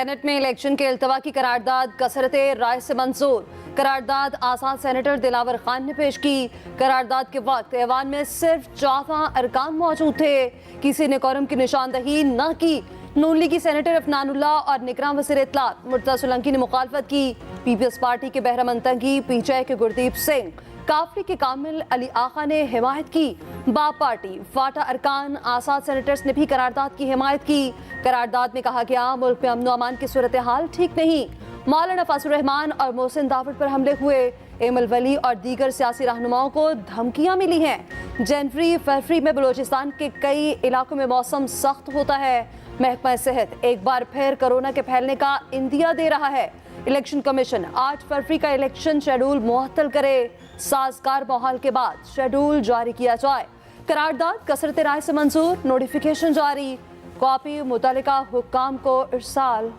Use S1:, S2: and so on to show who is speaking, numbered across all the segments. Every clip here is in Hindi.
S1: सेनेट में इलेक्शन के इल्तवा की करारदाद कसरत राय से मंजूर। करारदाद आजाद सेनेटर दिलावर खान ने पेश की। करारदाद के वक्त ऐवान में सिर्फ 14 अरकान मौजूद थे। किसी ने कोरम की निशानदही न की। नून लीगी सेनेटर अफनानुल्लाह और निगरान वज़ीर इत्तलात मुर्तज़ा सोलंकी ने मुखालफत की। पीपल्स पार्टी के बहरामंद तंगी, पीटीआई के गुरदीप सिंह, काफरी के कामिल अली आका ने हिमायत की। बाप पार्टी, फाटा अरकान, आजाद सेनेटर्स ने भी करारदाद की हिमायत की। करारदाद में कहा गया मुल्क में अमन अमान की सूरत हाल ठीक नहीं। मौलाना फाजुर रहमान और मोहसिन दावुद पर हमले हुए। एमल वली और दीगर सियासी रहनुमाओं को धमकियां मिली हैं। जनवरी फरवरी में बलूचिस्तान के कई इलाकों में मौसम सख्त होता है। महकमा सेहत एक बार फिर कोरोना के फैलने का इंदिया दे रहा है। इलेक्शन कमीशन 8 फरवरी का इलेक्शन शेड्यूल मुअत्तल करे। साजगार माहौल के बाद शेड्यूल जारी किया जाए। करारदाद कसरत राय से मंजूर, नोटिफिकेशन जारी। कॉपी मुतल्लिका हुक्काम को इरसाल।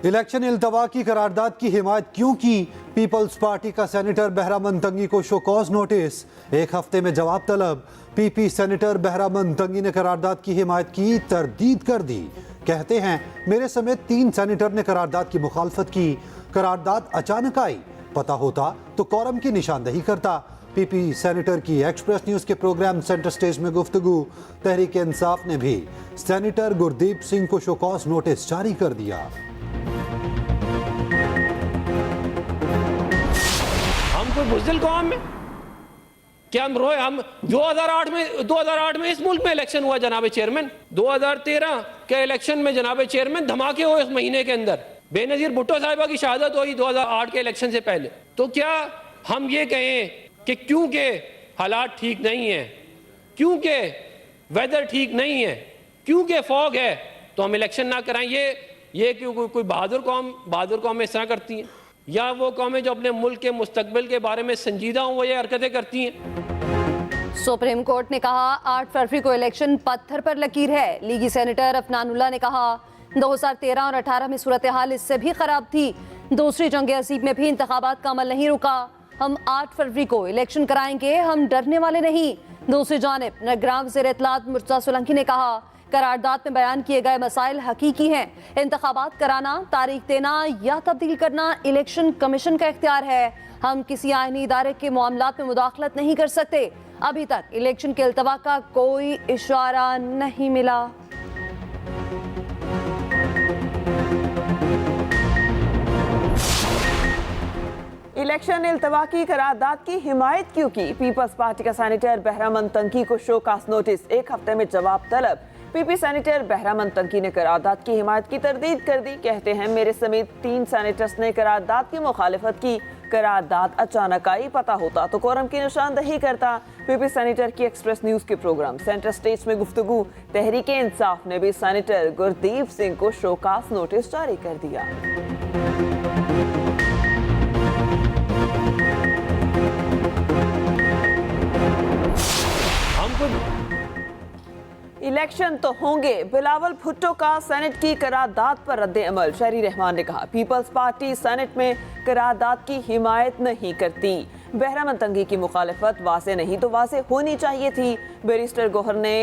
S2: इलेक्शन इल्तवा की करारदाद की हिमायत क्यों की? पीपल्स पार्टी का सेनेटर बहरामंद तंगी को शोकॉज नोटिस, 1 हफ्ते में जवाब तलब। पीपी सेनेटर बहरामंद तंगी ने करारदाद की हिमायत की तरदीद कर दी। कहते हैं मेरे समेत 3 सेनेटर ने करारदाद की मुखालफत की। करारदाद अचानक आई, पता होता तो कोरम की निशानदही करता। पीपी सेनेटर की एक्सप्रेस न्यूज के प्रोग्राम सेंटर स्टेज में गुफ्तगू। तहरीक इंसाफ ने भी सेनेटर गुरदीप सिंह को शोकॉज नोटिस जारी कर दिया।
S3: हम कोई बुज़दिल कौम में क्या हम रोए? हम 2008 में इस मुल्क में इलेक्शन हुआ जनाब चेयरमैन। 2013 के इलेक्शन में जनाब चेयरमैन धमाके हुए इस महीने के अंदर। बेनजीर भुट्टो साहिबा की शहादत हुई 2008 के इलेक्शन से पहले। तो क्या हम ये कहें कि क्योंकि हालात ठीक नहीं है, क्योंकि वेदर ठीक नहीं है, क्योंकि फॉग है तो हम इलेक्शन ना कराएं? ये क्यों कोई बहादुर कौम इस तरह करती है? या वो कौमें जो अपने मुल्क के मुस्तकबिल के बारे में संजीदा हों वो ये हरकतें करती हैं?
S1: सुप्रीम कोर्ट ने कहा 8 फरवरी को इलेक्शन पत्थर पर लकीर है। लीगी सेनेटर अफनानुल्लाह ने कहा 2013 और 18 में सूरत हाल इससे भी खराब थी। दूसरी जंग अजीब में भी इंतखाबात का अमल नहीं रुका। हम 8 फरवरी को इलेक्शन कराएंगे, हम डरने वाले नहीं। दूसरी जानिब निगरान वज़ीर इत्तलात मुर्तज़ा सोलंकी ने कहा करारदाद में बयान किए गए मसाइल हकीकी हैं। इंतखाबात कराना, तारीख देना या तब्दील करना इलेक्शन कमीशन का इख्तियार है। हम किसी आईनी इदारे के मामलात में मुदाखलत नहीं कर सकते। अभी तक इलेक्शन के इल्तवा का कोई इशारा नहीं मिला।
S4: इलेक्शन इल्तवा की करारदाद की हिमायत क्यों की? पीपल्स पार्टी का सेनेटर बहरामंद तंगी को शोकास नोटिस, 1 हफ्ते में जवाब तलब। पीपी सेनेटर बहरामंद तंगी ने करारदाद की हिमायत की तरदीद कर दी। कहते हैं मेरे समेत 3 सेनेटर्स ने करारदाद की मुखालिफत की। करारदाद अचानक आई, पता होता तो कोरम की निशानदही करता। पीपी सेनेटर की एक्सप्रेस न्यूज के प्रोग्राम सेंटर स्टेज में गुफ्तगू। तहरीक इंसाफ ने भी सेनेटर गुरदीप सिंह को शोकास नोटिस जारी कर दिया। इलेक्शन तो होंगे, बिलावल भुट्टो का सेनेट की करारदाद पर रद्द अमल। शहरी रहमान ने कहा पीपल्स पार्टी सेनेट में करारदाद की हिमायत नहीं करती। बहरामंद तंगी की मुखालिफत वाज़ेह नहीं तो वाज़ेह होनी चाहिए थी। बैरिस्टर गौहर ने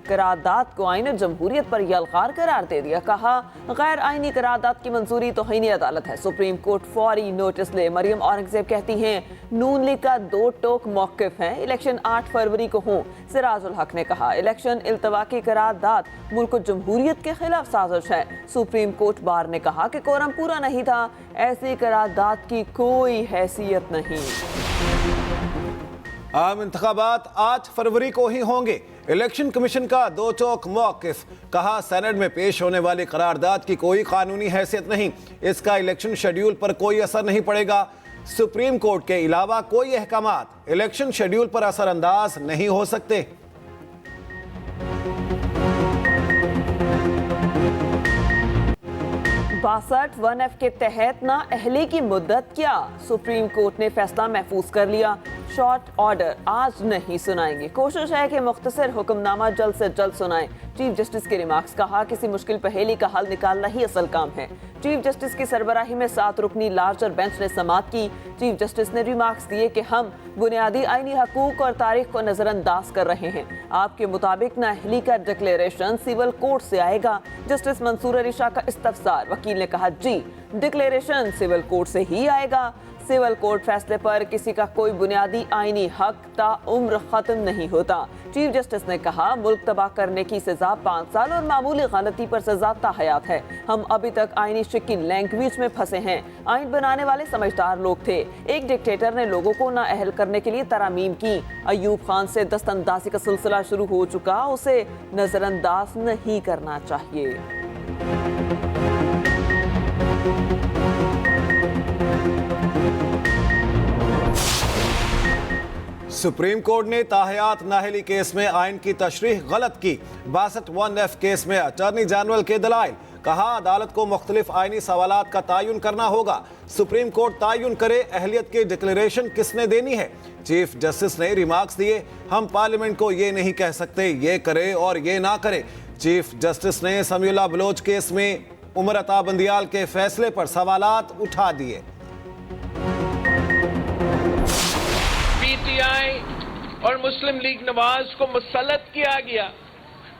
S4: करारदाद को आईन जमहूरियत पर यलगार करार दे दिया। कहा गैर आईनी करारदाद की मंजूरी तौहीन अदालत है। सुप्रीम कोर्ट फौरी नोटिस ले। मरियम औरंगजेब कहती हैं नून लीग का 2 टोक मौक़िफ़ है, इलेक्शन 8 फरवरी को हों। सिराजुल हक ने कहा इलेक्शन इल्तवा की करारदाद मुल्क जमहूरियत के खिलाफ साजिश है। सुप्रीम कोर्ट बार ने कहा कि कोरम पूरा नहीं था, ऐसी करारदाद की कोई हैसियत नहीं।
S5: आम इंतखाबात 8 फरवरी को ही होंगे। इलेक्शन कमीशन का 2 टोक मौक़िफ़। कहा सेनेट में पेश होने वाली करारदाद की कोई कानूनी हैसियत नहीं, इसका इलेक्शन शेड्यूल पर कोई असर नहीं पड़ेगा। सुप्रीम कोर्ट के अलावा कोई अहकामात इलेक्शन शेड्यूल पर असरअंदाज नहीं हो सकते।
S4: बासठ 1F के तहत ना अहली की मुद्दत क्या? सुप्रीम कोर्ट ने फैसला महफूज कर लिया। शॉर्ट ऑर्डर आज नहीं सुनाएंगे। कोशिश है कि मुख्तसर हुक्मनामा जल्द से जल्द सुनाएं। चीफ जस्टिस के रिमार्क्स। कहा किसी मुश्किल पहेली का हल निकालना ही असल काम है। चीफ जस्टिस की सरबराही में 7 रुकनी लार्जर बेंच ने समाअत की। चीफ जस्टिस ने रिमार्क्स दिए कि हम बुनियादी आईनी हकूक और तारीख को नजरअंदाज कर रहे हैं। आपके मुताबिक नाअहली का डिक्लेरेशन सिविल कोर्ट से आएगा। जस्टिस मंसूर अली शाह का इस्तफसार। वकील ने कहा जी डिक्लेरेशन सिविल कोर्ट से ही आएगा। सिविल कोर्ट फैसले पर किसी का कोई बुनियादी आईनी हक ताउम्र खत्म नहीं होता। चीफ जस्टिस ने कहा मुल्क तबाह करने की सजा 5 साल और मामूली गलती पर सजा ताहयात है। हम अभी तक आईनी शिक्की लैंग्वेज में फंसे हैं। आइन बनाने वाले समझदार लोग थे। एक डिक्टेटर ने लोगों को नाअहल करने के लिए तरामीम की। अयूब खान से दस्तंदाजी का सिलसिला शुरू हो चुका, उसे नजरअंदाज नहीं करना चाहिए।
S5: सुप्रीम कोर्ट ने ताहयात नाअहली केस में आइन की तशरीह गलत की। 62(1)F केस में अटॉर्नी जनरल के दलाइल। कहा अदालत को मुख्तलिफ आइनी सवालात का तयन करना होगा। सुप्रीम कोर्ट तयन करे अहलियत की डिक्लेरेशन किसने देनी है। चीफ जस्टिस ने रिमार्क्स दिए हम पार्लियामेंट को ये नहीं कह सकते ये करे और ये ना करे। चीफ जस्टिस ने समीउल्लाह बलोच केस में उमर अता बंदियाल के फैसले पर सवालात उठा दिए।
S6: पीटीआई और मुस्लिम लीग नवाज को मुसल्लत किया गया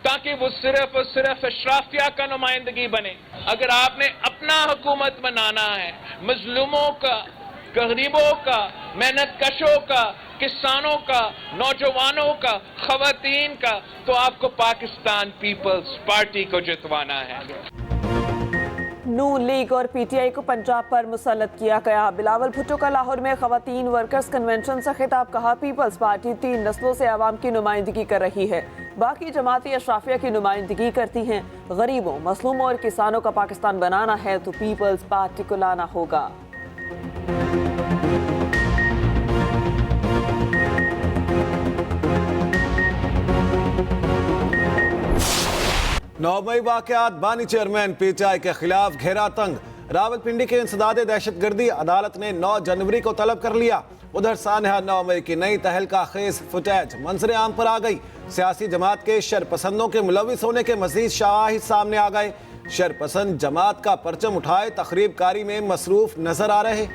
S6: ताकि वो सिर्फ और सिर्फ अशराफिया का नुमाइंदगी बने। अगर आपने अपना हुकूमत बनाना है मजलूमों का, गरीबों का, मेहनत कशों का, किसानों का, नौजवानों का, खवातीन का, तो आपको पाकिस्तान पीपल्स पार्टी को जितवाना है।
S4: नून लीग और पीटीआई को पंजाब पर मुसल्लत किया गया। बिलावल भुट्टो का लाहौर में खवातीन वर्कर्स कन्वेंशन से खिताब। कहा पीपल्स पार्टी 3 नस्लों से आवाम की नुमाइंदगी कर रही है। बाकी जमाती अशराफिया की नुमाइंदगी करती हैं। गरीबों, मसलूमों और किसानों का पाकिस्तान बनाना है तो पीपल्स पार्टी को लाना होगा।
S5: 9 मई वाकयात बानी चेयरमैन पीटीआई के खिलाफ घेरा तंग। रावलपिंडी के इंसदाद दहशतगर्दी अदालत ने 9 जनवरी को तलब कर लिया। उधर सानहा 9 मई की नई तहलका खेज फुटेज मंजर आम पर आ गई। सियासी जमात के शरपसंदों के मुलविस होने के मजीद शवाहिद सामने आ गए। शरपसंद जमात का परचम उठाए तकरीब कारी में मसरूफ नजर आ रहे।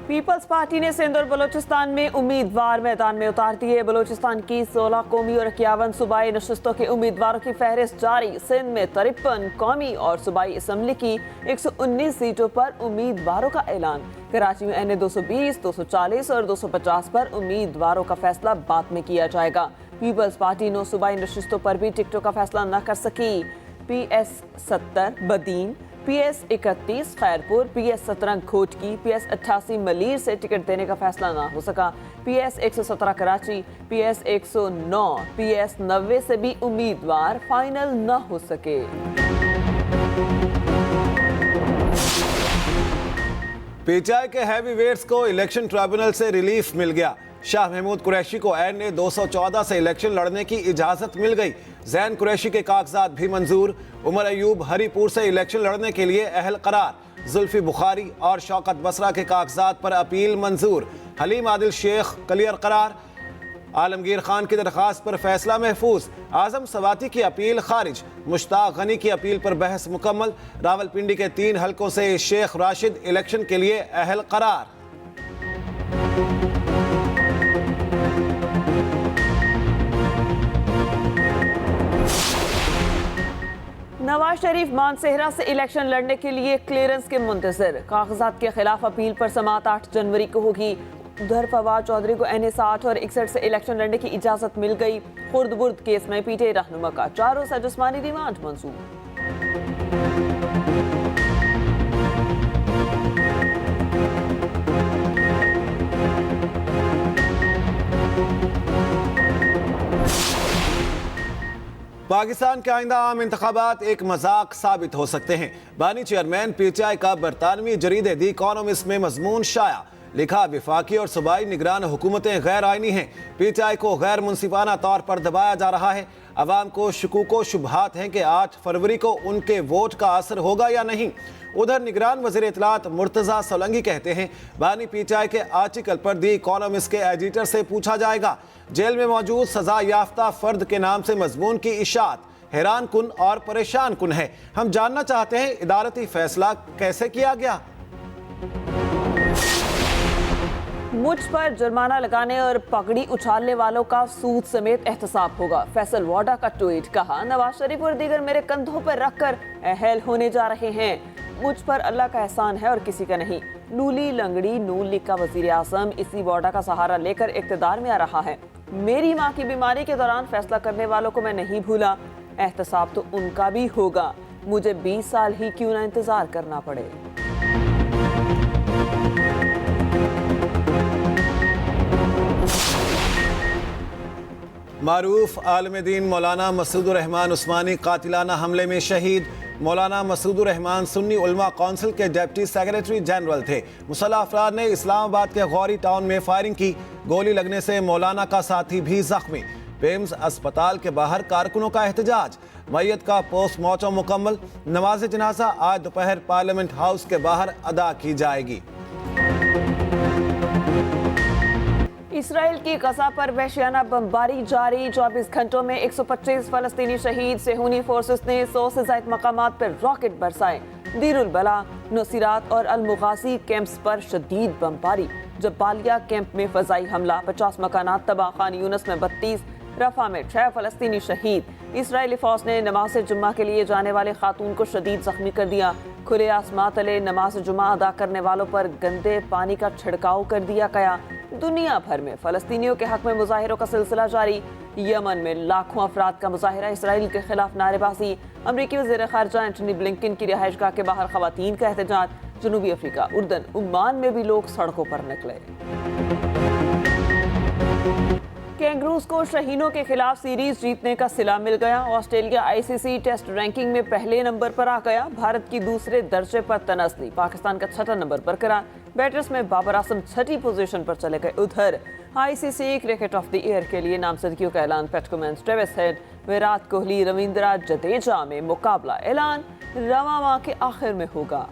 S4: पीपल्स पार्टी ने सिंध और बलूचिस्तान में उम्मीदवार मैदान में उतार दिए। बलूचिस्तान की 16 कौमी और 51 सूबाई नशस्तों के उम्मीदवारों की फहरिस्त जारी। सिंध में 53 कौमी और सूबाई असम्बली की 119 सीटों पर उम्मीदवारों का ऐलान। कराची में NA 220, 240 और 250 पर उम्मीदवारों का फैसला बाद में किया जाएगा। पीपल्स पार्टी 9 सूबाई नशस्तों पर भी टिकटों का फैसला न कर सकी। PS 70 Badin, PS 31 Khairpur, PS 17 Ghotki, PS 88 Malir से टिकट देने का फैसला ना हो सका। PS 117 कराची, PS 109, PS 90 से भी उम्मीदवार फाइनल न हो सके।
S5: पीटीआई के हैवी वेट्स को इलेक्शन ट्रिब्यूनल से रिलीफ मिल गया। शाह महमूद कुरैशी को NA 214 से इलेक्शन लड़ने की इजाजत मिल गई। जैन कुरैशी के कागजात भी मंजूर। उमर अयूब हरीपुर से इलेक्शन लड़ने के लिए अहल करार। जुल्फी बुखारी और शौकत बसरा के कागजात पर अपील मंजूर। हलीम आदिल शेख क्लियर करार। आलमगीर खान की दरख्वास्त पर फैसला महफूज। आजम सवाती की अपील खारिज। मुश्ताक गनी की अपील पर बहस मुकम्मल। रावलपिंडी के 3 हलकों से शेख राशिद इलेक्शन के लिए अहल करार।
S4: नवाज शरीफ मानसेहरा से इलेक्शन लड़ने के लिए क्लियरेंस के मुंतजर। कागजात के खिलाफ अपील पर समाअत 8 जनवरी को होगी। उधर फवाद चौधरी को NA 60 और 61 से इलेक्शन लड़ने की इजाजत मिल गई। खुर्द बुर्द केस में PTI रहनुमा का 4 रोज़ा जिस्मानी रिमांड मंजूर।
S5: पाकिस्तान के आइंदा आम इंतखाबात एक मजाक साबित हो सकते हैं। बानी चेयरमैन पीटीआई का बरतानवी जरीदे दी इकोनॉमिस्ट में मजमून शाया। लिखा विफाकी और सूबाई निगरान हुकूमतें गैर आइनी हैं। पीटीआई को गैर मुनसिफाना तौर पर दबाया जा रहा है। अवाम को शकूको शुबहात हैं कि 8 फरवरी को उनके वोट का असर होगा या नहीं। उधर निगरान वज़ीर इत्तलात मुर्तज़ा सोलंकी कहते हैं बानी पीटीआई के आर्टिकल पर दी इकोनॉमिस्ट के एडिटर से पूछा जाएगा। जेल में मौजूद सजा याफ्ता फर्द के नाम से मजमून की इशाअत हैरान कुन और परेशान कुन है। हम जानना चाहते हैं इदारती फैसला कैसे किया गया।
S4: मुझ पर जुर्माना लगाने और पगड़ी उछालने वालों का सूद समेत एहतसाब होगा। फैसल वाडा का ट्वीट, कहा नवाज शरीफ और दीगर मेरे कंधों पर रखकर अहल होने जा रहे हैं। मुझ पर अल्लाह का एहसान है और किसी का नहीं। लूली लंगड़ी नून लीग का वजीर आजम इसी वाडा का सहारा लेकर इक्तदार में आ रहा है। मेरी माँ की बीमारी के दौरान फैसला करने वालों को मैं नहीं भूला। एहतसाब तो उनका भी होगा, मुझे 20 साल ही क्यों ना इंतजार करना पड़े।
S5: मारूफ आलम दीन मौलाना मसूदुर रहमान उस्मानी कातिलाना हमले में शहीद। मौलाना मसूदुर रहमान सुन्नी उलमा काउंसिल के डिप्टी सेक्रेटरी जनरल थे। मुसल्लह अफराद ने इस्लामाबाद के गौरी टाउन में फायरिंग की। गोली लगने से मौलाना का साथी भी जख्मी। पेम्स अस्पताल के बाहर कारकुनों का एहतजाज। मैयत का पोस्टमार्टम मुकम्मल। नमाज जनाजा आज दोपहर पार्लियामेंट हाउस के बाहर अदा की जाएगी।
S4: इसराइल की गजा पर वहशियाना बमबारी जारी। 24 घंटों में 125 फलस्तीनी शहीद। सेहूनी फोर्सेस ने 100 से ज्यादा मकामात पर रॉकेट बरसाए। दीरुल बला, नुसीरात और अल मुगासी कैंप्स पर शदीद बमबारी। जब्बालिया कैंप में फजाई हमला, 50 मकानात तबाह। खान यूनस में 32, रफा में 6 फलस्तीनी शहीद। इसराइली फौज ने नमाज जुम्मा के लिए जाने वाले खातून को शदीद जख्मी कर दिया। खुले आसमां तले नमाज जुम्मा अदा करने वालों पर गंदे पानी का छिड़काव कर दिया गया। दुनिया भर में फलस्तीनियों के हक में मुजाहिरों का सिलसिला जारी। यमन में लाखों अफराद का मुजाहिरा, इसराइल के खिलाफ नारेबाजी। अमरीकी वज़ीर ख़ारिजा एंटनी ब्लिंकन की रिहाइशगाह के बाहर ख़वातीन का एहतजाज। जनूबी अफ्रीका, उर्दन, ओमान में भी लोग सड़कों पर निकले। कैंगरूज को शहीनों के खिलाफ सीरीज जीतने का सिला मिल गया। ऑस्ट्रेलिया आईसीसी टेस्ट रैंकिंग में पहले नंबर पर आ गया। भारत की दूसरे दर्जे पर तनस्ली, पाकिस्तान का 6वां नंबर बरकरार। बैटर्स में बाबर आजम 6ठी पोजीशन पर चले गए। उधर ICC cricket of the year के लिए नामजदगियों का ऐलान। PAT Cummins, Travis head, Virat Kohli, Ravindra Jadeja में मुकाबला। ऐलान रवां माह के आखिर में होगा।